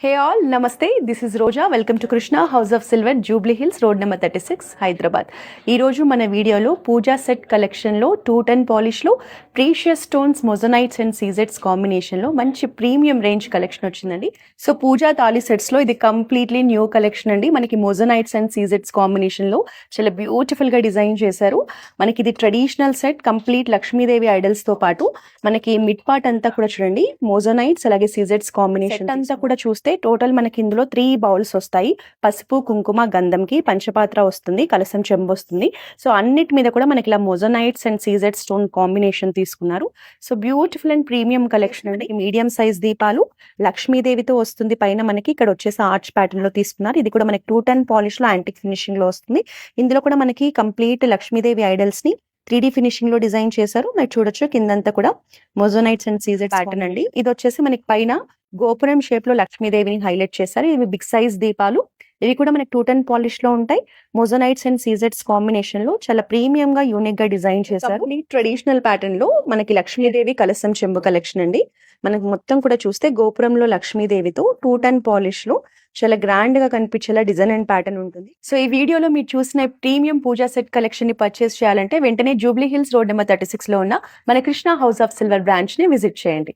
Hey all, Namaste. This is Roja. Welcome to Krishna House of Silver, Jubilee Hills, Road number 36, Hyderabad. ఈరోజు మన వీడియోలో పూజా set కలెక్షన్లో 210 పాలిష్లో precious stones, మొజనైట్స్ and సీజెట్స్ కాంబినేషన్లో మంచి premium range collection వచ్చిందండి. So పూజా తాళి సెట్స్లో ఇది కంప్లీట్లీ న్యూ కలెక్షన్ అండి. మనకి మొజనైట్స్ అండ్ సీజెట్స్ కాంబినేషన్లో చాలా బ్యూటిఫుల్గా డిజైన్ చేశారు. మనకి ఇది ట్రెడిషనల్ సెట్, కంప్లీట్ లక్ష్మీదేవి ఐడల్స్తో పాటు మనకి మిడ్ పార్ట్ అంతా కూడా చూడండి మొజనైట్స్ అలాగే సీజెట్స్ కాంబినేషన్ అంతా కూడా చూస్తే టోటల్ మనకి ఇందులో 3 బౌల్స్ వస్తాయి. పసుపు, కుంకుమ, గంధంకి పంచపాత్ర వస్తుంది, కలసం చెంబు వస్తుంది. సో అన్నిటి మీద కూడా మనకి ఇలా moissanites and CZ stone combination తీసుకున్నారు. So beautiful and premium collection అండి. మీడియం సైజ్ దీపాలు లక్ష్మీదేవితో వస్తుంది. పైన మనకి ఇక్కడ వచ్చేసి ఆర్చ్ ప్యాటర్న్ లో తీసుకున్నారు. ఇది కూడా మనకి 210 పాలిష్ లో యాంటిక్ ఫినిషింగ్ లో వస్తుంది. ఇందులో కూడా మనకి కంప్లీట్ లక్ష్మీదేవి ఐడల్స్ ని 3D ఫినిషింగ్ లో డిజైన్ చేశారు. మీరు చూడొచ్చు కిందంతా కూడా మొజనైట్స్ అండ్ సీజెడ్ ప్యాటర్న్ అండి. ఇది వచ్చేసి మనకి పైన గోపురం షేప్ లో లక్ష్మీదేవిని హైలైట్ చేశారు. ఇవి బిగ్ సైజ్ దీపాలు. ఇవి కూడా మనకి 210 పాలిష్ లో ఉంటాయి. మొజనైట్స్ అండ్ సీజెడ్స్ కాంబినేషన్ లో చాలా ప్రీమియం గా యూనిక్ గా డిజైన్ చేశారు. ట్రెడిషనల్ ప్యాటర్న్ లో మనకి లక్ష్మీదేవి కలసం చెంబు కలెక్షన్ అండి. మనకి మొత్తం కూడా చూస్తే గోపురంలో లక్ష్మీదేవితో 210 పాలిష్ లో చాలా గ్రాండ్ గా కనిపించేలా డిజైన్ అండ్ ప్యాటర్న్ ఉంటుంది. సో ఈ వీడియోలో మీరు చూసిన ప్రీమియం పూజా సెట్ కలెక్షన్ ని పర్చేస్ చేయాలంటే వెంటనే జూబ్లీ హిల్స్ రోడ్ నెంబర్ 36 లో ఉన్న మన Krishna house of silver branch ని విజిట్ చేయండి.